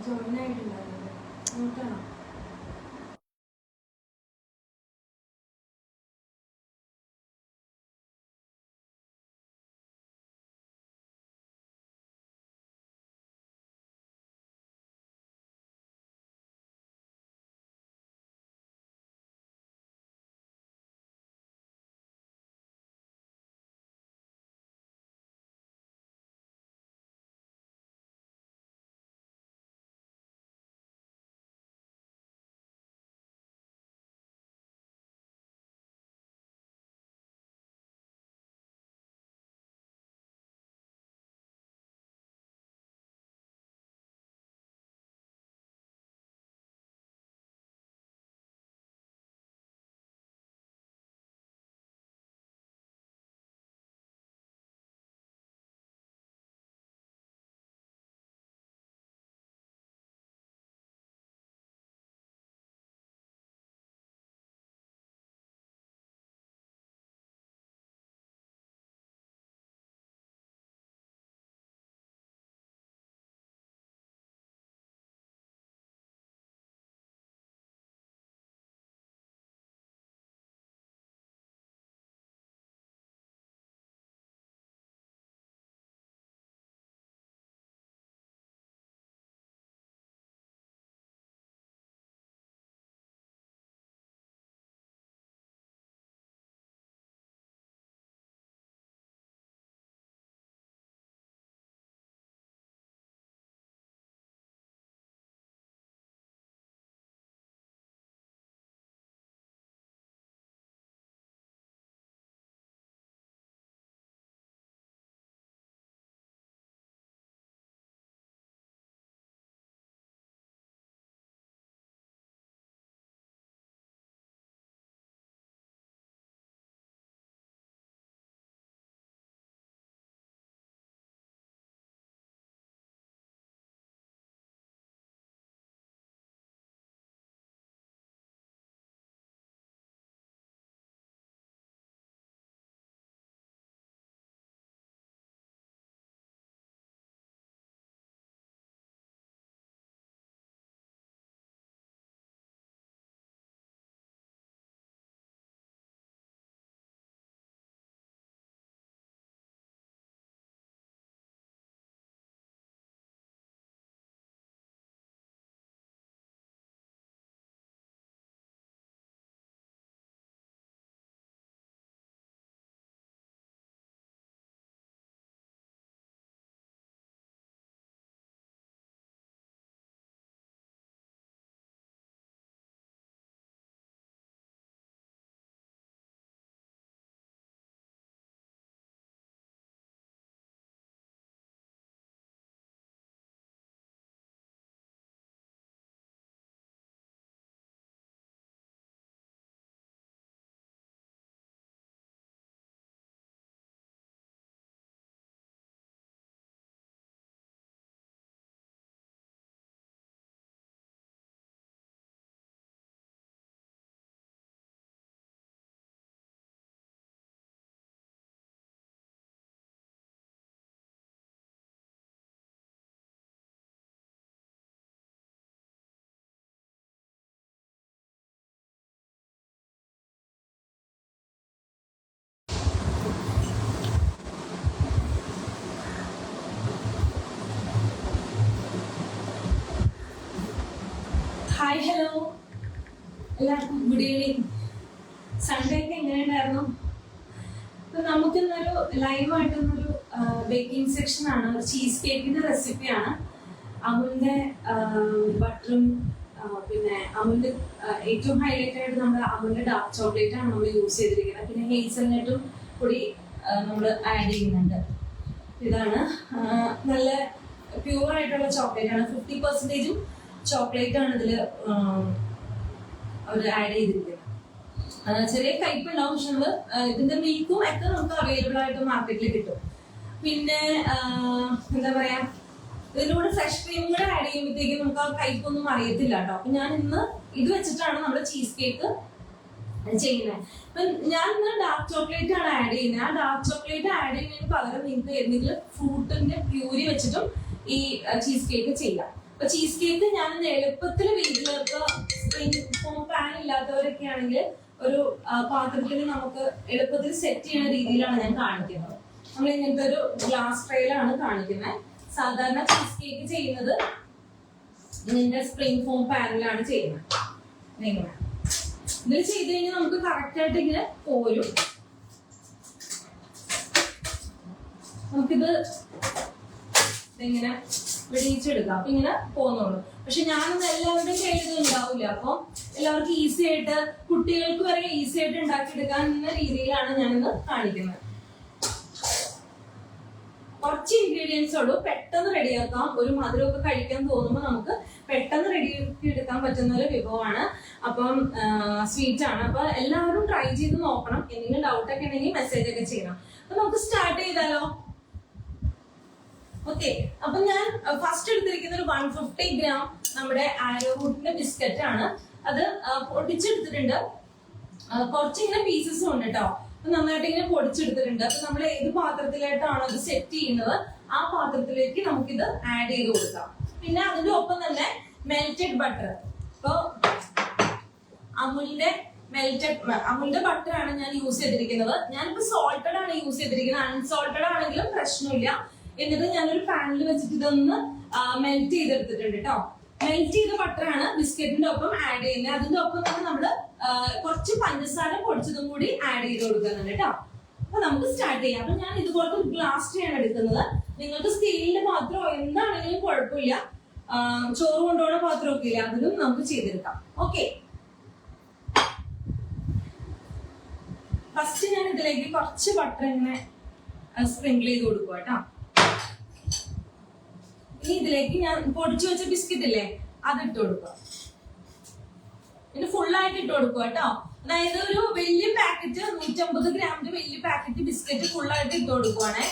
Join ആയിട്ടുണ്ടായിരുന്നത് നോട്ടാണോ? Hi hello എല്ലാവർക്കും good evening. Sunday ഒക്കെ എങ്ങനെയുണ്ടായിരുന്നു? അപ്പൊ നമുക്കിന്നൊരു ലൈവായിട്ടൊന്നൊരു ബേക്കിംഗ് സെക്ഷൻ ആണ്. ഒരു ചീസ് കേക്കിന്റെ റെസിപ്പിയാണ്. അമുലിന്റെ ബട്ടറും പിന്നെ അമുലിന്റെ ഏറ്റവും ഹൈലൈറ്റ് ആയിട്ട് നമ്മുടെ അമുലിന്റെ ഡാർക്ക് ചോക്ലേറ്റ് ആണ് നമ്മൾ യൂസ് ചെയ്തിരിക്കുന്നത്. പിന്നെ ഹേസൽനട്ടും കൂടി നമ്മൾ ആഡ് ചെയ്യുന്നുണ്ട്. ഇതാണ് നല്ല പ്യൂർ ആയിട്ടുള്ള ചോക്ലേറ്റ് ആണ്. 50% ചോക്ലേറ്റ് ആണ് ഇതിൽ അവർ ആഡ് ചെയ്തിരിക്കുന്നത്. ചെറിയ കയ്പുണ്ടാവും, പക്ഷെ നമ്മള് ഇതിന്റെ മിൽക്കും ഒക്കെ നമുക്ക് അവൈലബിൾ ആയിട്ട് മാർക്കറ്റിൽ കിട്ടും. പിന്നെ എന്താ പറയാ, ഇതിലൂടെ ഫ്രഷ് ക്രീം കൂടെ ആഡ് ചെയ്യുമ്പോഴത്തേക്കും നമുക്ക് ആ കയ്പൊന്നും അറിയത്തില്ല കേട്ടോ. അപ്പൊ ഞാൻ ഇന്ന് ഇത് വെച്ചിട്ടാണ് നമ്മുടെ ചീസ് കേക്ക് ചെയ്യുന്നത്. അപ്പൊ ഞാൻ ഇന്ന് ഡാർക്ക് ചോക്ലേറ്റ് ആണ് ആഡ് ചെയ്യുന്നത്. ആ ഡാർക്ക് ചോക്ലേറ്റ് ആഡ് ചെയ്യുന്നതിന് പകരം നിങ്ങൾക്ക് എന്തെങ്കിലും ഫ്രൂട്ടിന്റെ പ്യൂരി വെച്ചിട്ടും ഈ ചീസ് കേക്ക് ചെയ്യാം. അപ്പൊ ചീസ് കേക്ക് ഞാൻ എളുപ്പത്തിൽ വീട്ടിലേക്ക് സ്പ്രിംഗ് ഫോം പാൻ ഇല്ലാത്തവരൊക്കെ ആണെങ്കിൽ ഒരു പാത്രത്തിൽ നമുക്ക് എളുപ്പത്തിൽ സെറ്റ് ചെയ്യുന്ന രീതിയിലാണ് ഞാൻ കാണിക്കുന്നത്. നമ്മൾ ഇങ്ങനത്തെ ഒരു ഗ്ലാസ് ട്രേയിലാണ് കാണിക്കുന്നത്. സാധാരണ ചീസ് കേക്ക് ചെയ്യുന്നത് ഇതിന്റെ സ്പ്രിംഗ് ഫോം പാനിലാണ് ചെയ്യുന്നത്. ഇങ്ങനെ ഇതിൽ ചെയ്ത് കഴിഞ്ഞാൽ നമുക്ക് കറക്റ്റ് ആയിട്ട് ഇങ്ങനെ പോരും. നമുക്കിത് ഇങ്ങനെ വെടിയിച്ചെടുക്കാം. അപ്പൊ ഇങ്ങനെ പോന്നോളൂ. പക്ഷെ ഞാനൊന്നും എല്ലാവരുടെയും കയ്യിൽ ഉണ്ടാവില്ല. അപ്പൊ എല്ലാവർക്കും ഈസി ആയിട്ട്, കുട്ടികൾക്ക് വരെ ഈസി ആയിട്ട് ഉണ്ടാക്കിയെടുക്കാൻ എന്ന രീതിയിലാണ് ഞാനിന്ന് കാണിക്കുന്നത്. കുറച്ച് ഇൻഗ്രീഡിയൻസ് ഉള്ളൂ, പെട്ടെന്ന് റെഡിയാക്കാം. ഒരു മധുരമൊക്കെ കഴിക്കാൻ തോന്നുമ്പോൾ നമുക്ക് പെട്ടെന്ന് റെഡിയാക്കി എടുക്കാൻ പറ്റുന്ന ഒരു വിഭവമാണ്. അപ്പം സ്വീറ്റ് ആണ്. അപ്പൊ എല്ലാവരും ട്രൈ ചെയ്ത് നോക്കണം. എന്തെങ്കിലും ഡൗട്ട് ഒക്കെ ഉണ്ടെങ്കിൽ മെസ്സേജ് ഒക്കെ ചെയ്യണം. അപ്പൊ നമുക്ക് സ്റ്റാർട്ട് ചെയ്താലോ? ഓക്കെ. അപ്പൊ ഞാൻ ഫസ്റ്റ് എടുത്തിരിക്കുന്ന ഒരു 150 ഗ്രാം നമ്മുടെ ആരോറൂട്ടിന്റെ ബിസ്ക്കറ്റ് ആണ്. അത് പൊടിച്ചെടുത്തിട്ടുണ്ട്. കുറച്ചിങ്ങനെ പീസസും ഉണ്ട് കേട്ടോ. നന്നായിട്ട് ഇങ്ങനെ പൊടിച്ചെടുത്തിട്ടുണ്ട്. അപ്പൊ നമ്മൾ ഏത് പാത്രത്തിലായിട്ടാണോ അത് സെറ്റ് ചെയ്യുന്നത് ആ പാത്രത്തിലേക്ക് നമുക്കിത് ആഡ് ചെയ്ത് കൊടുക്കാം. പിന്നെ അതിന്റെ ഒപ്പം തന്നെ മെൽറ്റഡ് ബട്ടർ. ഇപ്പൊ അമുലിന്റെ ബട്ടർ ആണ് ഞാൻ യൂസ് ചെയ്തിരിക്കുന്നത്. ഞാനിപ്പോ സോൾട്ടഡ് ആണ് യൂസ് ചെയ്തിരിക്കുന്നത്. അൺസോൾട്ടഡ് ആണെങ്കിലും പ്രശ്നമില്ല. എന്നിട്ട് ഞാനൊരു പാനിൽ വെച്ചിട്ട് ഇതൊന്ന് മെൽറ്റ് ചെയ്തെടുത്തിട്ടുണ്ട് കേട്ടോ. മെൽറ്റ് ചെയ്ത ബട്ടറാണ് ബിസ്ക്കറ്റിന്റെ ഒപ്പം ആഡ് ചെയ്യുന്നത്. അതിന്റെ ഒപ്പം തന്നെ നമ്മള് കുറച്ച് പഞ്ചസാര പൊടിച്ചതും കൂടി ആഡ് ചെയ്ത് കൊടുക്കുന്നുണ്ട് കേട്ടോ. അപ്പൊ നമുക്ക് സ്റ്റാർട്ട് ചെയ്യാം. അപ്പൊ ഞാൻ ഇതുപോലത്തെ ഒരു ഗ്ലാസ് ട്രേ ആണ് എടുക്കുന്നത്. നിങ്ങൾക്ക് സ്റ്റീലിന്റെ പാത്രമോ എന്താണെങ്കിലും കുഴപ്പമില്ല. ചോറ് കൊണ്ടുപോകുന്ന പാത്രമൊക്കെ ഇല്ല, അതിലും നമുക്ക് ചെയ്തെടുക്കാം. ഓക്കെ. ഫസ്റ്റ് ഞാൻ ഇതിലേക്ക് കുറച്ച് ബട്ടർ ഇങ്ങനെ സ്പ്രിങ്കിൾ ചെയ്ത് കൊടുക്കുക കേട്ടോ. ഇനി ഇതിലേക്ക് ഞാൻ പൊടിച്ചു വെച്ച ബിസ്ക്കറ്റ് ഇല്ലേ, അത് ഇട്ട് കൊടുക്കുക. ഇത് ഫുള്ളായിട്ട് ഇട്ട് കൊടുക്കുക കേട്ടോ. അതായത് ഒരു വലിയ പാക്കറ്റ് 150 ഗ്രാമിന്റെ വലിയ പാക്കറ്റ് ബിസ്ക്കറ്റ് ഫുള്ളായിട്ട് ഇട്ട് കൊടുക്കുവാണേ.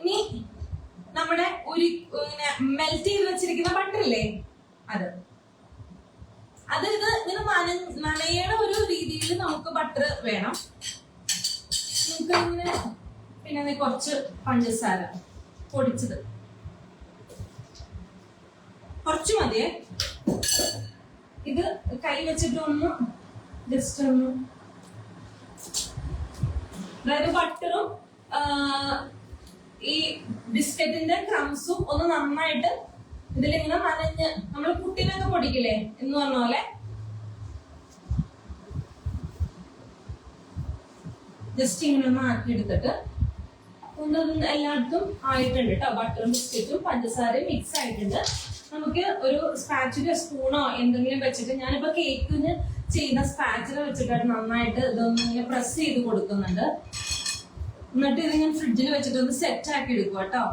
ഇനി നമ്മുടെ ഒരു മെൽറ്റ് ചെയ്ത് വെച്ചിരിക്കുന്ന ബട്ടർ ഇല്ലേ, അത് ഇത് ഇങ്ങനെ നനയണ ഒരു രീതിയിൽ നമുക്ക് ബട്ടർ വേണം. നമുക്ക് ഇങ്ങനെ പിന്നെ കുറച്ച് പഞ്ചസാര പൊടിച്ചത് കുറച്ച് മതിയേ. ഇത് കൈ വെച്ചിട്ട് ഒന്ന് ജസ്റ്റ് ഒന്ന്, അതായത് ബട്ടറും ഈ ബിസ്ക്കറ്റിന്റെ ക്രംസും ഒന്ന് നന്നായിട്ട് ഇതിലിങ്ങനെ നനഞ്ഞ്, നമ്മൾ പുട്ടിനൊക്കെ പൊടിക്കില്ലേ എന്ന് പറഞ്ഞ പോലെ ജസ്റ്റ് ഇങ്ങനെ ഒന്ന് ആക്കിയെടുത്തിട്ട് ഒന്ന് എല്ലായിടത്തും ആയിട്ടുണ്ട് കേട്ടോ. ബട്ടറും ബിസ്ക്കറ്റും പഞ്ചസാരയും മിക്സ് ആയിട്ടുണ്ട്. നമുക്ക് ഒരു സ്പാച്ചുലോ സ്പൂണോ എന്തെങ്കിലും വെച്ചിട്ട്, ഞാനിപ്പോ കേക്കിന് ചെയ്യുന്ന സ്പാച്ചുല വെച്ചിട്ട് നന്നായിട്ട് ഇതൊന്ന് ഇങ്ങനെ പ്രസ് ചെയ്ത് കൊടുക്കുന്നുണ്ട്. എന്നിട്ട് ഇത് ഞാൻ ഫ്രിഡ്ജിൽ വെച്ചിട്ട് ഒന്ന് സെറ്റ് ആക്കി എടുക്കുക കേട്ടോ.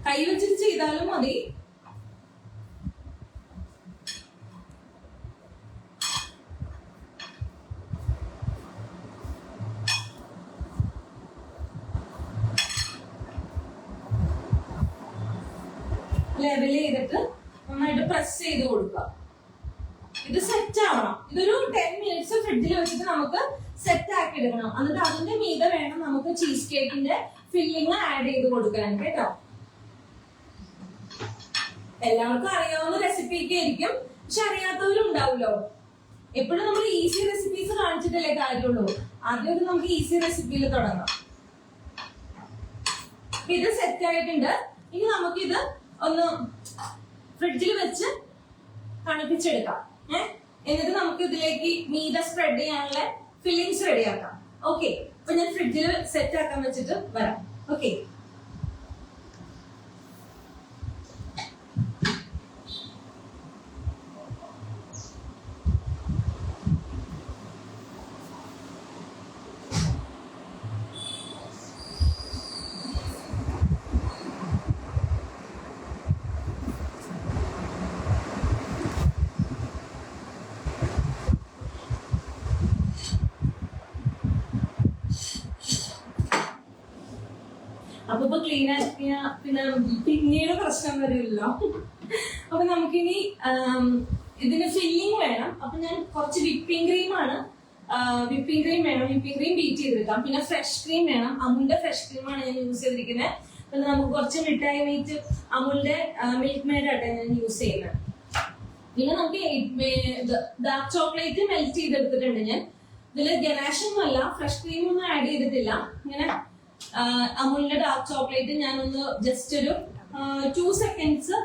കൈ വെച്ചിട്ട് ചെയ്താലും മതി. ലെവൽ ചെയ്തിട്ട് നന്നായിട്ട് പ്രസ് ചെയ്ത് കൊടുക്കുക. ഇത് സെറ്റ് ആവണം. ഇതൊരു 10 മിനിറ്റ്സ് ഫ്രിഡ്ജിൽ വെച്ചിട്ട് നമുക്ക് സെറ്റ് ആക്കി എടുക്കണം. എന്നിട്ട് അതിന്റെ മീതെ വേണം നമുക്ക് ചീസ് കേക്കിന്റെ ഫില്ലിങ് ആഡ് ചെയ്ത് കൊടുക്കാൻ കേട്ടോ. എല്ലാവർക്കും അറിയാവുന്ന റെസിപ്പി ഒക്കെ ആയിരിക്കും, പക്ഷെ അറിയാത്തവരും ഉണ്ടാവുമല്ലോ. എപ്പോഴും നമ്മൾ ഈസി റെസിപ്പീസ് കാണിച്ചിട്ടല്ലേ കാര്യമുള്ളൂ. ആദ്യം നമുക്ക് ഈസി റെസിപ്പിയിൽ തുടങ്ങാം. ഇത് സെറ്റ് ആയിട്ടുണ്ട്. ഇനി നമുക്കിത് ഒന്ന് ഫ്രിഡ്ജിൽ വെച്ച് തണുപ്പിച്ചെടുക്കാം. എന്നിട്ട് നമുക്ക് ഇതിലേക്ക് മീത സ്പ്രെഡ് ചെയ്യാനുള്ള ഫില്ലിങ്സ് റെഡിയാക്കാം. ഓക്കെ. അപ്പൊ ഞാൻ ഫ്രിഡ്ജിൽ സെറ്റ് ആക്കാൻ വെച്ചിട്ട് വരാം. ഓക്കെ. അപ്പൊ ക്ലീൻ ആക്കിയ പിന്നെ പിന്നീട് പ്രശ്നം വരില്ലല്ലോ. അപ്പൊ നമുക്കിനി ഇതിന് ഫില്ലിങ് വേണം. അപ്പൊ ഞാൻ കുറച്ച് വിപ്പിംഗ് ക്രീമാണ് വിപ്പിംഗ് ക്രീം വേണം, വിപ്പിംഗ് ക്രീം ബീറ്റ് ചെയ്തെടുക്കാം. പിന്നെ ഫ്രഷ് ക്രീം വേണം, അമുലിന്റെ ഫ്രഷ് ക്രീമാണ് ഞാൻ യൂസ് ചെയ്തിരിക്കുന്നത്. പിന്നെ നമുക്ക് കുറച്ച് മിഠായി മീറ്റ് അമുലിന്റെ മിൽക്ക് മെയ്ഡ് ആയിട്ടാണ് ഞാൻ യൂസ് ചെയ്യുന്നത്. പിന്നെ നമുക്ക് ഡാർക്ക് ചോക്ലേറ്റ് മെൽറ്റ് ചെയ്തെടുത്തിട്ടുണ്ട് ഞാൻ. ഇതില് ഗനാഷ് ഒന്നും അല്ല, ഫ്രഷ് ക്രീം ഒന്നും ആഡ് ചെയ്തിട്ടില്ല. ഇങ്ങനെ അമുലിന്റെ ഡാർക്ക് ചോക്ലേറ്റ് ഞാനൊന്ന് ജസ്റ്റ് ഒരു 2 സെക്കൻഡ്സ്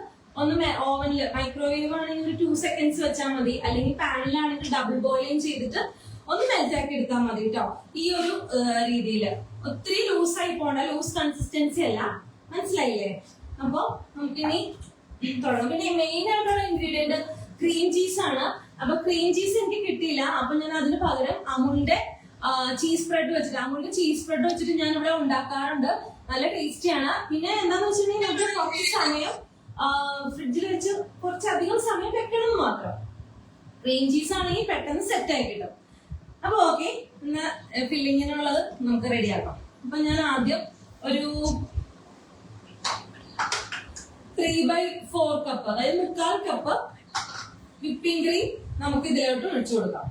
ഒന്ന് ഓവനിൽ, മൈക്രോവേവ് ആണെങ്കിൽ ഒരു 2 സെക്കൻഡ്സ് വെച്ചാൽ മതി, അല്ലെങ്കിൽ പാനിലാണെങ്കിൽ ഡബിൾ ബോയിലിംഗ് ചെയ്തിട്ട് ഒന്ന് മെൽറ്റ് ആക്കി എടുത്താൽ മതി കേട്ടോ. ഈ ഒരു രീതിയിൽ ഒത്തിരി ലൂസായി പോണ്ട, ലൂസ് കൺസിസ്റ്റൻസി അല്ല, മനസ്സിലായില്ലേ? അപ്പൊ നമുക്കിനി തുടങ്ങാം. പിന്നെ മെയിൻ ആയിട്ടുള്ള ഇൻഗ്രീഡിയന്റ് ക്രീം ചീസ് ആണ്. അപ്പൊ ക്രീം ചീസ് എനിക്ക് കിട്ടിയില്ല, അപ്പൊ ഞാൻ അതിന് പകരം അമുലിന്റെ ചീസ് സ്പ്രെഡ് വെച്ചിട്ട്, അമുലിന്റെ ചീസ് സ്പ്രെഡ് വെച്ചിട്ട് ഞാൻ ഇവിടെ ഉണ്ടാക്കാറുണ്ട്. നല്ല ടേസ്റ്റിയാണ്. പിന്നെ എന്താന്ന് വെച്ചിട്ടുണ്ടെങ്കിൽ നമുക്ക് കുറച്ച് സമയം ഫ്രിഡ്ജിൽ വെച്ച് കുറച്ചധികം സമയം വെക്കണം എന്ന് മാത്രം. ക്രീം ചീസ് ആണെങ്കിൽ പെട്ടെന്ന് സെറ്റ് ആയി കിട്ടും. അപ്പൊ ഓക്കെ, ഇന്ന് ഫില്ലിങ്ങിനുള്ളത് നമുക്ക് റെഡിയാക്കാം. അപ്പൊ ഞാൻ ആദ്യം ഒരു 3/4 കപ്പ്, അതായത് 3/4 കപ്പ് വിപ്പിംഗ് ക്രീം നമുക്ക് ഇതിലോട്ട് ഒഴിച്ചു കൊടുക്കാം.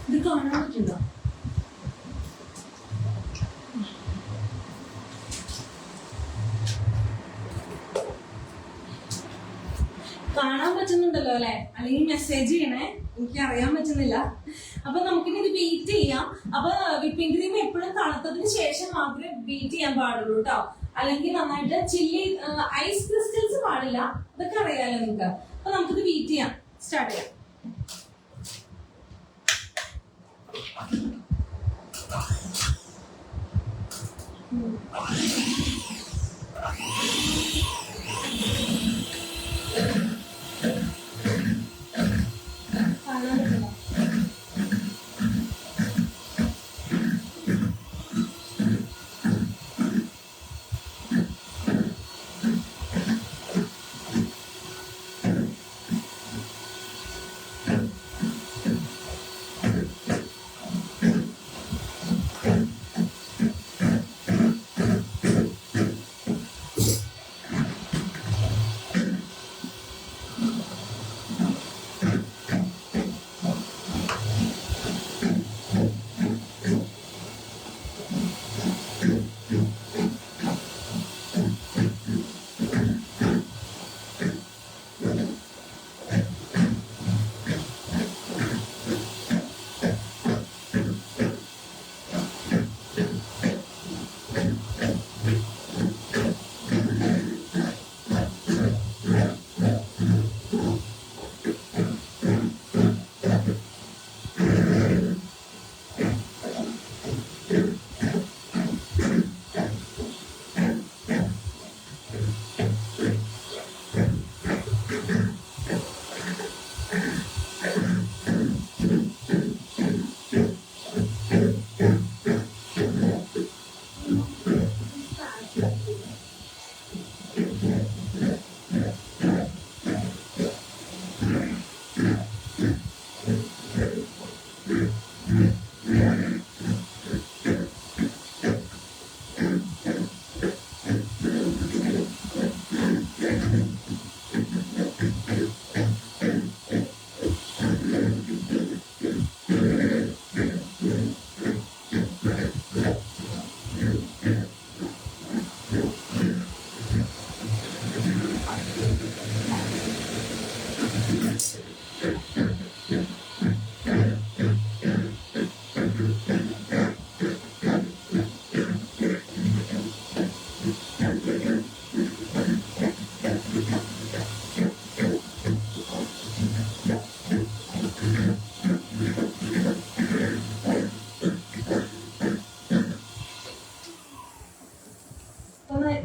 ഇത് കാണാൻ പറ്റുണ്ടോ? കാണാൻ പറ്റുന്നുണ്ടല്ലോ അല്ലെ? അല്ലെങ്കിൽ മെസ്സേജ് ചെയ്യണേ, എനിക്ക് അറിയാൻ പറ്റുന്നില്ല. അപ്പൊ നമുക്കിനി ഇത് ബീറ്റ് ചെയ്യാം. അപ്പൊ വിപ്പിംഗ് ക്രീം എപ്പോഴും തണുത്തതിന് ശേഷം മാത്രമേ ബീറ്റ് ചെയ്യാൻ പാടുള്ളൂ കേട്ടോ. അല്ലെങ്കിൽ നന്നായിട്ട് ചില്ലി ഐസ് ക്രിസ്റ്റൽസ് പാടില്ല, അതൊക്കെ അറിയാലോ നിങ്ങൾക്ക്. അപ്പൊ നമുക്കിത് ബീറ്റ് ചെയ്യാം, സ്റ്റാർട്ട് ചെയ്യാം.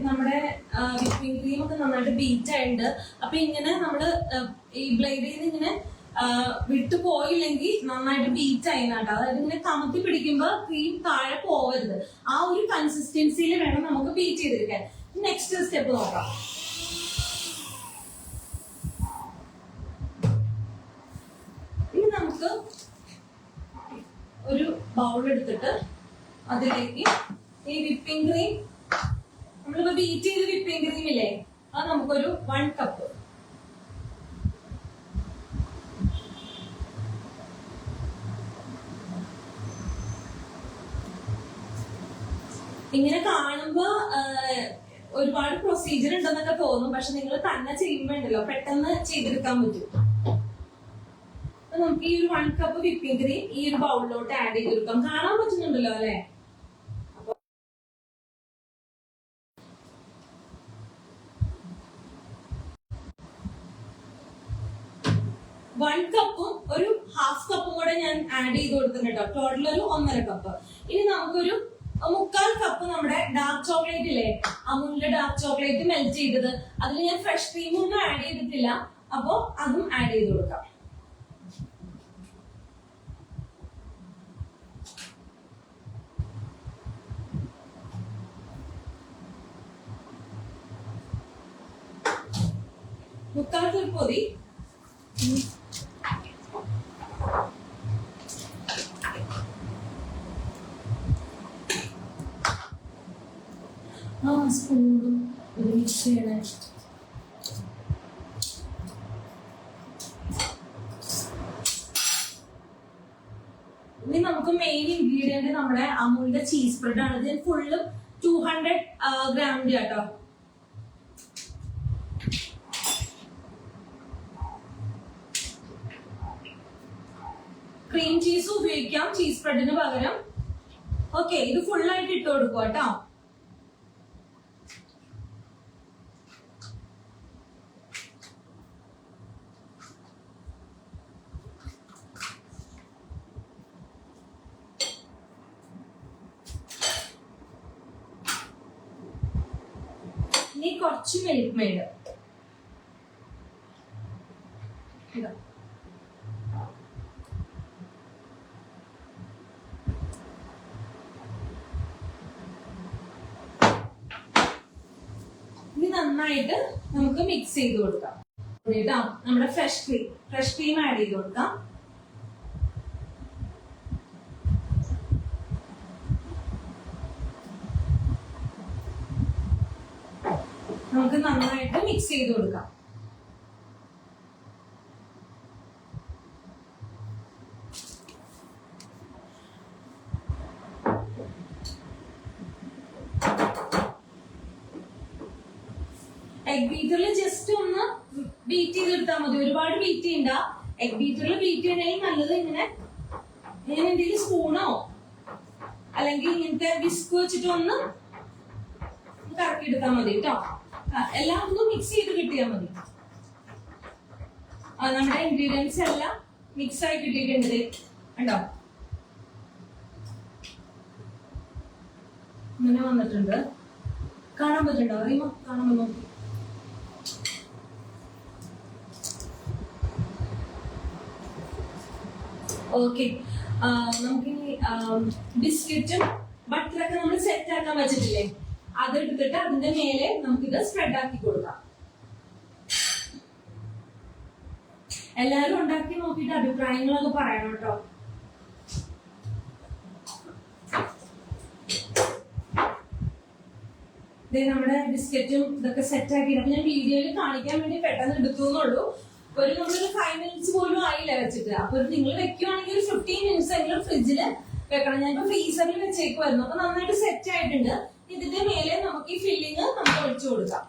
നമ്മുടെ വിപ്പിംഗ് ക്രീം ഒക്കെ നന്നായിട്ട് ബീറ്റ് ആയിട്ടുണ്ട്. അപ്പൊ ഇങ്ങനെ നമ്മള് ഈ ബ്ലേഡിൽ നിന്ന് ഇങ്ങനെ വിട്ടു പോയില്ലെങ്കിൽ നന്നായിട്ട് ബീറ്റ് ആയിനാട്ടോ. അതായത് ഇങ്ങനെ കമത്തി പിടിക്കുമ്പോ ക്രീം താഴെ പോവരുത്. ആ ഒരു കൺസിസ്റ്റൻസിയിൽ വേണം നമുക്ക് ബീറ്റ് ചെയ്തെടുക്കാൻ. നെക്സ്റ്റ് സ്റ്റെപ്പ് നോക്കാം. ഇനി നമുക്ക് ഒരു ബൗൾ എടുത്തിട്ട് അതിലേക്ക് ഈ വിപ്പിംഗ് ക്രീം, നമ്മളിപ്പോ ബീറ്റ് ചെയ്ത് വിപ്പിംഗ് ക്രീം ഇല്ലേ, അത് നമുക്കൊരു 1 കപ്പ്. ഇങ്ങനെ കാണുമ്പോ ഒരുപാട് പ്രൊസീജിയർ ഉണ്ടെന്നൊക്കെ തോന്നും. പക്ഷെ നിങ്ങൾ തന്നെ ചെയ്യുമ്പോ ഉണ്ടല്ലോ പെട്ടെന്ന് ചെയ്തെടുക്കാൻ പറ്റും. അപ്പൊ നമുക്ക് ഈ ഒരു 1 കപ്പ് വിപ്പിംഗ് ക്രീം ഈ ഒരു ബൗളിലോട്ട് ആഡ് ചെയ്ത് കൊടുക്കാം. കാണാൻ പറ്റുന്നുണ്ടല്ലോ അല്ലെ? 1 കപ്പും ഒരു 1/2 കപ്പും കൂടെ ഞാൻ ആഡ് ചെയ്ത് കൊടുത്തിട്ടുണ്ട് കേട്ടോ. ടോട്ടൽ ഒരു 1.5 കപ്പ്. ഇനി നമുക്കൊരു 3/4 കപ്പ് നമ്മുടെ ഡാർക്ക് ചോക്ലേറ്റ് ഇല്ലേ, അമൂലിന്റെ ഡാർക്ക് ചോക്ലേറ്റ് മെൽറ്റ് ചെയ്തത്, അതിൽ ഞാൻ ഫ്രഷ് ക്രീം ഒന്നും ആഡ് ചെയ്തിട്ടില്ല. അപ്പൊ അതും ആഡ് ചെയ്ത് കൊടുക്കാം. മുക്കാൽ പൊതി സ്പൂണും ഒരു മിക്സ് ചെയ്യണേ. ഇനി നമുക്ക് മെയിൻ ഇൻഗ്രീഡിയന്റ് നമ്മുടെ അമൂലിന്റെ ചീസ് സ്പ്രെഡ് ആണ്. ഇത് ഫുള്ളും 200 ഗ്രാമിന്റെ കേട്ടോ. ക്രീം ചീസ് ഉപയോഗിക്കാം ചീസ് സ്പ്രെഡിന് പകരം. ഓക്കെ, ഇത് ഫുള്ളായിട്ട് ഇട്ട് കൊടുക്കുക കേട്ടോ. ഇനി കുറച്ച് മിൽക്ക് മെയ്ഡ് ഇതാ. നന്നായിട്ട് നമുക്ക് മിക്സ് ചെയ്ത് കൊടുക്കാം കേട്ടോ. നമ്മുടെ ഫ്രഷ് ക്രീം ആഡ് ചെയ്ത് കൊടുക്കാം. നമുക്ക് നന്നായിട്ട് മിക്സ് ചെയ്ത് കൊടുക്കാം. എഗ് ബീറ്ററിൽ ജസ്റ്റ് ഒന്ന് ബീറ്റ് ചെയ്തെടുത്താൽ മതി. ഒരുപാട് ബീറ്റ് ചെയ്യണ്ട. എഗ് ബീറ്ററിൽ ബീറ്റ് ചെയ്യണമെങ്കിൽ നല്ലത് ഇങ്ങനെ എന്തെങ്കിലും സ്പൂണോ അല്ലെങ്കിൽ ഇങ്ങനത്തെ വിസ്ക് വെച്ചിട്ട് ഒന്ന് കറക്കി എടുത്താൽ മതി കേട്ടോ. എല്ലാം ഒന്ന് മിക്സ് ചെയ്ത് കിട്ടിയാൽ മതി. നമ്മുടെ ഇൻഗ്രീഡിയൻസ് എല്ലാം മിക്സ് ആയി കിട്ടിയിട്ടുണ്ട് കണ്ടോ. ഇങ്ങനെ വന്നിട്ടുണ്ട്. കാണാൻ പറ്റുന്നുണ്ടോ? അറിയുമോ? കാണാൻ നോക്കി. ഓക്കെ, നമുക്കിനി ബിസ്ക്കറ്റും ബട്ടറൊക്കെ നമ്മൾ സെറ്റ് ആക്കാൻ വെച്ചിട്ടില്ലേ, അതെടുത്തിട്ട് അതിന്റെ മേലെ നമുക്കിത് സ്പ്രെഡ് ആക്കി കൊടുക്കാം. എല്ലാരും ഉണ്ടാക്കി നോക്കിയിട്ട് അഭിപ്രായങ്ങളൊക്കെ പറയണം കേട്ടോ. നമ്മുടെ ബിസ്ക്കറ്റും ഇതൊക്കെ സെറ്റ് ആക്കി അപ്പൊ ഞാൻ വീഡിയോയിൽ കാണിക്കാൻ വേണ്ടി പെട്ടെന്ന് എടുക്കുന്നുള്ളൂ. നമ്മളൊരു 5 മിനിറ്റ്സ് പോലും ആയില്ല വെച്ചിട്ട്. അപ്പൊ നിങ്ങൾ വെക്കുവാണെങ്കിൽ ഒരു 15 മിനിറ്റ്സ് എങ്കിലും ഫ്രിഡ്ജില് വെക്കണം. ഞാനിപ്പോ ഫ്രീസറിൽ വെച്ചേക്കുമായിരുന്നു. അപ്പൊ നന്നായിട്ട് സെറ്റ് ആയിട്ടുണ്ട്. ഇതിന്റെ മേലെ നമുക്ക് ഈ ഫില്ലിങ് നമുക്ക് ഒഴിച്ചു കൊടുക്കാം.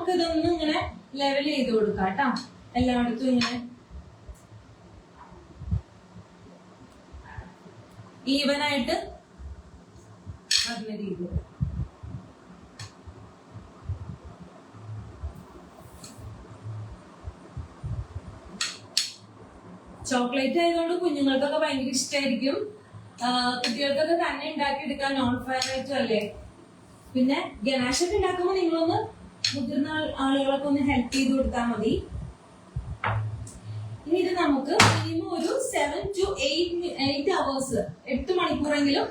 നമുക്കിതൊന്നും ഇങ്ങനെ ലെവൽ ചെയ്ത് കൊടുക്കാം കേട്ടോ. എല്ലായിടത്തും ഇങ്ങനെ ഈവനായിട്ട് വരുന്ന രീതിയിൽ. ചോക്ലേറ്റ് ആയതുകൊണ്ട് കുഞ്ഞുങ്ങൾക്കൊക്കെ ഭയങ്കര ഇഷ്ടമായിരിക്കും. കുട്ടികൾക്കൊക്കെ തന്നെ ഉണ്ടാക്കിയെടുക്കാൻ നോൺ ഫേവറേറ്റും അല്ലേ. പിന്നെ ഗനാഷൊക്കെ ഉണ്ടാക്കുമ്പോൾ നിങ്ങളൊന്ന് മുതിർന്ന ആളുകളൊക്കെ ഒന്ന് ഹെൽപ്പ് ചെയ്ത് കൊടുത്താൽ മതി. ഇനി ഇത് നമുക്ക് മിനിമം ഒരു 7 to 8 hours 8 മണിക്കൂറെങ്കിലും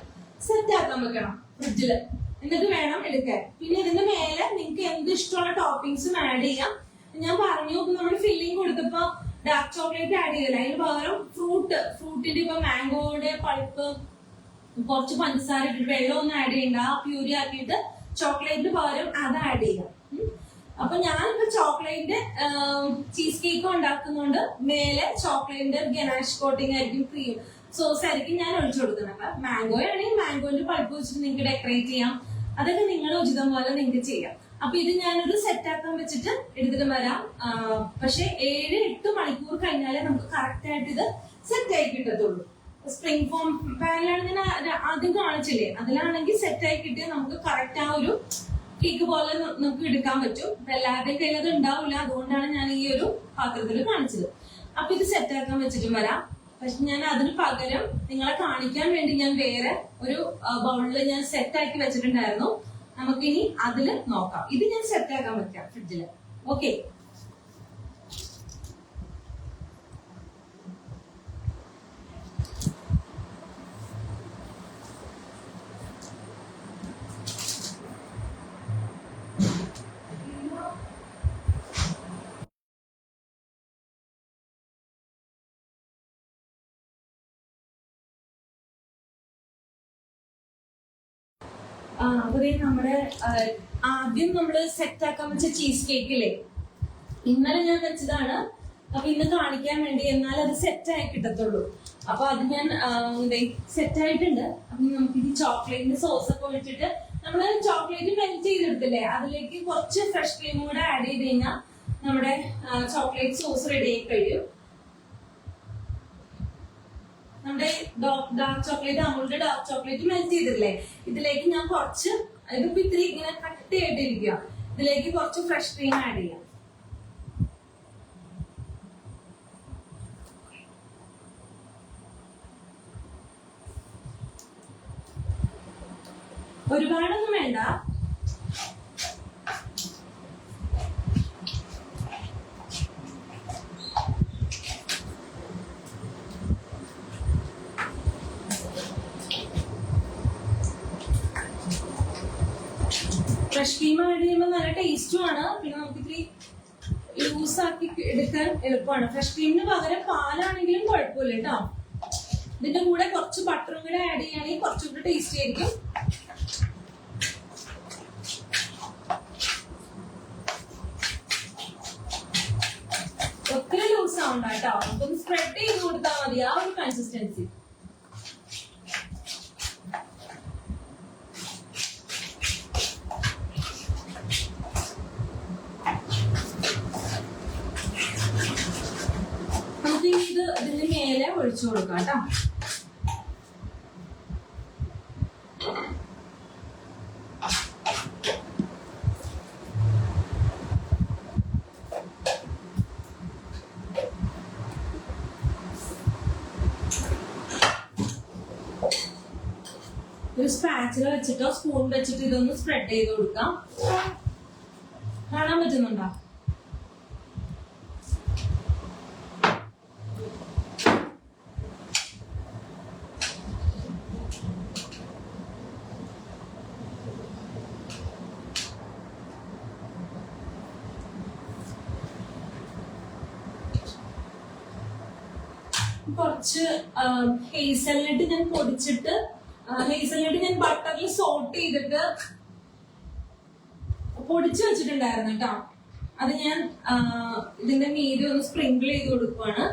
സെറ്റ് ആക്കാൻ വെക്കണം ഫ്രിഡ്ജില്. എന്നിട്ട് വേണം എടുക്കാൻ. പിന്നെ ഇതിന്റെ മേലെ നിങ്ങൾക്ക് എന്ത് ഇഷ്ടമുള്ള ടോപ്പിംഗ്സും ആഡ് ചെയ്യാം. ഞാൻ പറഞ്ഞു നമ്മൾ ഫില്ലിംഗ് കൊടുത്തപ്പോ ഡാർക്ക് ചോക്ലേറ്റ് ആഡ് ചെയ്തില്ല. അതിന് പകരം ഫ്രൂട്ടിന്റെ ഇപ്പൊ മാംഗോയുടെ പൾപ്പ് കുറച്ച് പഞ്ചസാര ഇട്ടിട്ട് വെള്ളം ഒന്നും ആഡ് ചെയ്യണ്ട, പ്യൂരി ആക്കിയിട്ട് ചോക്ലേറ്റിന് പകരം അത് ആഡ് ചെയ്യാം. അപ്പൊ ഞാനിപ്പോ ചോക്ലേറ്റിന്റെ ചീസ് കേക്ക് ഉണ്ടാക്കുന്നോണ്ട് മേലെ ചോക്ലേറ്റിന്റെ ഗനാഷ് കോട്ടിംഗ് ആയിരിക്കും, ക്രീം സോസ് ആയിരിക്കും ഞാൻ ഒഴിച്ചു കൊടുക്കുന്നത്. അപ്പൊ മാംഗോ ആണെങ്കിൽ മാംഗോന്റെ പൾപ്പ് വെച്ചിട്ട് നിങ്ങൾക്ക് ഡെക്കറേറ്റ് ചെയ്യാം. അതൊക്കെ നിങ്ങളുടെ ഉചിതം പോലെ നിങ്ങൾക്ക് ചെയ്യാം. അപ്പൊ ഇത് ഞാനൊരു സെറ്റ് ആക്കാൻ വെച്ചിട്ട് എടുത്തിട്ട് വരാം. പക്ഷെ 7-8 മണിക്കൂർ കഴിഞ്ഞാലേ നമുക്ക് കറക്റ്റ് ആയിട്ട് ഇത് സെറ്റ് ആയി കിട്ടത്തുള്ളൂ. സ്പ്രിംഗ് ഫോം പാനിലാണ് ഞാൻ ആദ്യം കാണിച്ചില്ലേ, അതിലാണെങ്കിൽ സെറ്റ് ആയി കിട്ടിയാൽ നമുക്ക് കറക്റ്റ് ആ ഒരു കേക്ക് പോലെ നമുക്ക് എടുക്കാൻ പറ്റും. എല്ലാവരുടെയും കയ്യിൽ അത് ഉണ്ടാവില്ല, അതുകൊണ്ടാണ് ഞാൻ ഈ ഒരു പാത്രത്തിൽ കാണിച്ചത്. അപ്പൊ ഇത് സെറ്റ് ആക്കാൻ വെച്ചിട്ടും വരാം. പക്ഷെ ഞാൻ അതിന് പകരം നിങ്ങളെ കാണിക്കാൻ വേണ്ടി ഞാൻ വേറെ ഒരു ബൗളിൽ ഞാൻ സെറ്റ് ആക്കി വെച്ചിട്ടുണ്ടായിരുന്നു. നമുക്കിനി അതില് നോക്കാം. ഇത് ഞാൻ സെറ്റ് ആക്കാൻ വെക്കാം ഫ്രിഡ്ജില്. ഓക്കെ, അപ്പൊ നമ്മുടെ ആദ്യം നമ്മള് സെറ്റ് ആക്കാൻ വെച്ച ചീസ് കേക്കില്ലേ, ഇന്നലെ ഞാൻ വെച്ചതാണ്. അപ്പൊ ഇന്ന് കാണിക്കാൻ വേണ്ടി, എന്നാൽ അത് സെറ്റ് ആയി കിട്ടത്തുള്ളൂ. അപ്പൊ അത് ഞാൻ സെറ്റ് ആയിട്ടുണ്ട്. അപ്പൊ നമുക്ക് ഈ ചോക്ലേറ്റിന്റെ സോസ് ഒക്കെ ഒഴിച്ചിട്ട് നമ്മള് ചോക്ലേറ്റ് മെൽറ്റ് ചെയ്തെടുത്തില്ലേ, അതിലേക്ക് കുറച്ച് ഫ്രഷ് ക്രീം കൂടെ ആഡ് ചെയ്ത് കഴിഞ്ഞാൽ നമ്മുടെ ചോക്ലേറ്റ് സോസ് റെഡി ആയി കഴിയും. നമ്മുടെ ഡാർക്ക് ചോക്ലേറ്റ്, അമൂലിന്റെ ഡാർക്ക് ചോക്ലേറ്റ് മെൽറ്റ് ചെയ്തില്ലേ, ഇതിലേക്ക് ഞാൻ കുറച്ച്, ഇതിപ്പോ ഇത്തിരി ഇങ്ങനെ കട്ടിയായിട്ടിരിക്കുക, ഇതിലേക്ക് കുറച്ച് ഫ്രഷ് ക്രീം ആഡ് ചെയ്യാം. ഒരുപാടൊന്നും വേണ്ട. ഫ്രഷ് ക്രീം ആഡ് ചെയ്യുമ്പോൾ നല്ല ടേസ്റ്റും ആണ്. പിന്നെ നമുക്ക് ഇത്തിരി ലൂസാക്കി എടുക്കാൻ എളുപ്പമാണ്. ഫ്രഷ് ക്രീമിന് പകരം പാലാണെങ്കിലും കുഴപ്പമില്ല കേട്ടോ. ഇതിന്റെ കൂടെ കുറച്ച് ബട്ടറും കൂടെ ആഡ് ചെയ്യുകയാണെങ്കിൽ കുറച്ചും കൂടെ ടേസ്റ്റി ആയിരിക്കും. ഒത്തിരി ലൂസ് ആവണ്ട കേട്ടോ, നമുക്കൊന്ന് സ്പ്രെഡ് ചെയ്ത് കൊടുത്താൽ മതി ആ ഒരു കൺസിസ്റ്റൻസി. നമുക്ക് ഇത് ഇതിന്റെ മേലെ ഒഴിച്ചു കൊടുക്കാം കേട്ടോ. ഒരു സ്പാച്ചില വെച്ചിട്ടോ സ്പൂൺ വെച്ചിട്ട് ഇതൊന്ന് സ്പ്രെഡ് ചെയ്ത് കൊടുക്കാം. കാണാൻ പറ്റുന്നുണ്ടോ? കുറച്ച് ഹേസൽനട്ട് ഞാൻ പൊടിച്ചിട്ട്, ഹേസൽനട്ട് ഞാൻ ബട്ടറിൽ സോട്ട് ചെയ്തിട്ട് പൊടിച്ചു വെച്ചിട്ടുണ്ടായിരുന്നു കേട്ടോ. അത് ഞാൻ ഇതിന്റെ മീതെ ഒന്ന് സ്പ്രിങ്കിൾ ചെയ്ത് കൊടുക്കുവാണ്.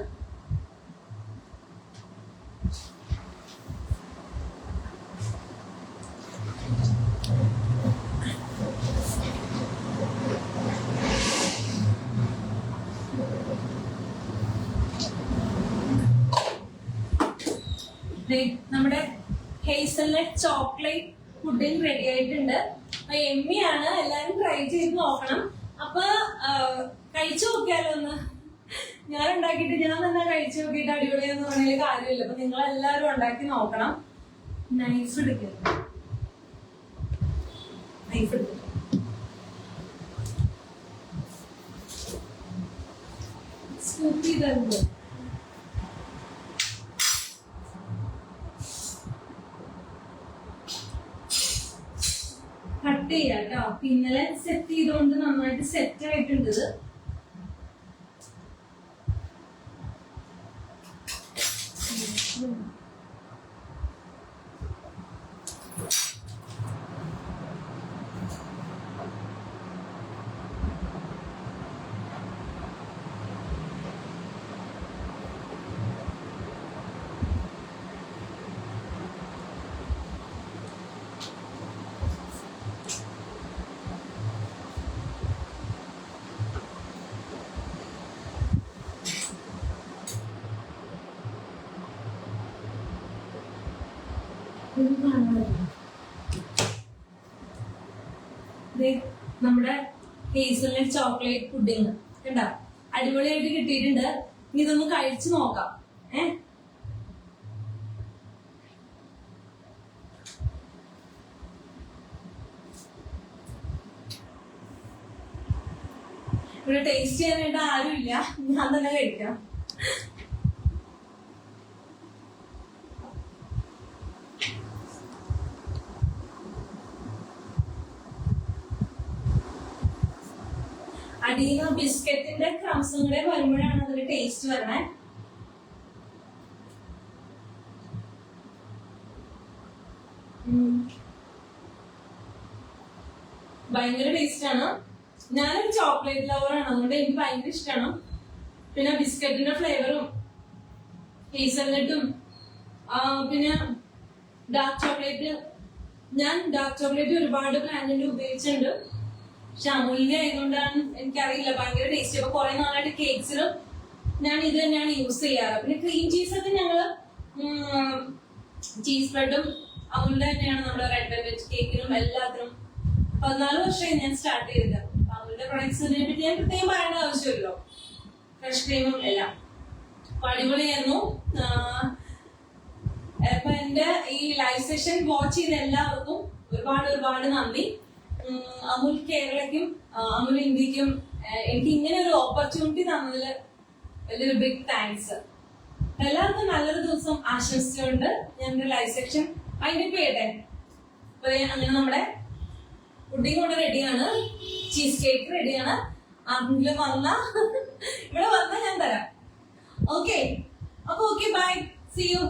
നമ്മുടെ ഹേസൽനട്ട് ചോക്ലേറ്റ് പുഡിംഗ് റെഡി ആയിട്ടുണ്ട്. അപ്പൊ എമ്മിയാണ്, എല്ലാരും ട്രൈ ചെയ്ത് നോക്കണം. അപ്പൊ കഴിച്ചു നോക്കിയാലോ ഒന്ന്. ഞാൻ ഉണ്ടാക്കിയിട്ട് ഞാൻ തന്നെ കഴിച്ചു നോക്കിയിട്ട് അടിപൊളിയെന്ന് പറഞ്ഞാൽ കാര്യമില്ല. അപ്പൊ നിങ്ങൾ എല്ലാരും ഉണ്ടാക്കി നോക്കണം. നൈഫ് എടുക്കരുത്, നൈഫ് എടുക്കുക. സ്കൂപ്പ് ചെയ്തത് കട്ട് ചെയ്യാം കേട്ടോ. ഇന്നലെ സെറ്റ് ചെയ്തോണ്ട് നന്നായിട്ട് സെറ്റ് ആയിട്ടുണ്ട് ഇത്. നമ്മുടെ ഹേസൽനട്ട് ചോക്ലേറ്റ് പുഡിംഗ് കണ്ടോ, അടിപൊളിയായിട്ട് കിട്ടിയിട്ടുണ്ട്. ഇനി ഇതൊന്ന് കഴിച്ചു നോക്കാം. ഇവിടെ ടേസ്റ്റ് ചെയ്യാനായിട്ട് ആരുമില്ല, ഞാൻ തന്നെ കഴിക്കാം. അടിയിൽ ബിസ്ക്കറ്റിന്റെ ക്രംസും കൂടെ വരുമ്പോഴാണ് അതിന്റെ ടേസ്റ്റ് വരണേ. ഭയങ്കര ടേസ്റ്റ് ആണ്. ഞാനൊരു ചോക്ലേറ്റ് ലവറാണ്, അതുകൊണ്ട് എനിക്ക് ഭയങ്കര ഇഷ്ടമാണ്. പിന്നെ ബിസ്ക്കറ്റിന്റെ ഫ്ലേവറും ഹേസൽനട്ടും പിന്നെ ഡാർക്ക് ചോക്ലേറ്റ്. ഞാൻ ഡാർക്ക് ചോക്ലേറ്റ് ഒരുപാട് ബ്രാൻഡിന്റെ ഉപയോഗിച്ചിട്ടുണ്ട്. പക്ഷെ അമൂല്യ ആയതുകൊണ്ടാണ് എനിക്കറിയില്ല, ഭയങ്കര ടേസ്റ്റ്. അപ്പൊ കുറെ നാളായിട്ട് കേക്ക്സിലും ഞാൻ ഇത് തന്നെയാണ് യൂസ് ചെയ്യാറ്. പിന്നെ ക്രീം ചീസൊക്കെ ഞങ്ങള് ചീസ് ബ്രെഡും അമൂല്യ തന്നെയാണ് നമ്മുടെ റെഡ് വെൽവെറ്റ് കേക്കിനും എല്ലാത്തിനും. 14 വർഷമായി ഞാൻ സ്റ്റാർട്ട് ചെയ്തത്. അമൂല്യ പ്രൊഡക്ട്സിനെ പറ്റി ഞാൻ പ്രത്യേകം പറയേണ്ട ആവശ്യമില്ലല്ലോ, ഫ്രഷ് ക്രീമും എല്ലാം. അപ്പൊ അടിപൊളിയായിരുന്നു. അപ്പൊ എന്റെ ഈ ലൈവ് സെഷൻ വാച്ച് ചെയ്ത എല്ലാവർക്കും ഒരുപാട് നന്ദി. അമുൽ കേരളയ്ക്കും അമുൽ ഇന്ത്യക്കും എനിക്ക് ഇങ്ങനെ ഒരു ഓപ്പർച്യൂണിറ്റി തന്നതിൽ വലിയൊരു ബിഗ് താങ്ക്സ്. എല്ലാവർക്കും നല്ലൊരു ദിവസം ആശംസിച്ചുകൊണ്ട് ഞാൻ എന്റെ ലൈവ് സെക്ഷൻ വൈൻഡപ്പ് ചെയ്യട്ടെ. അപ്പൊ അങ്ങനെ നമ്മുടെ പുഡിംഗ് കൊണ്ട് റെഡിയാണ്, ചീസ് കേക്ക് റെഡിയാണ്. ആരെങ്കിലും ഇവിടെ വന്നാ ഞാൻ തരാം. ഓക്കെ, അപ്പൊ ഓക്കെ, ബൈ, സീ യു.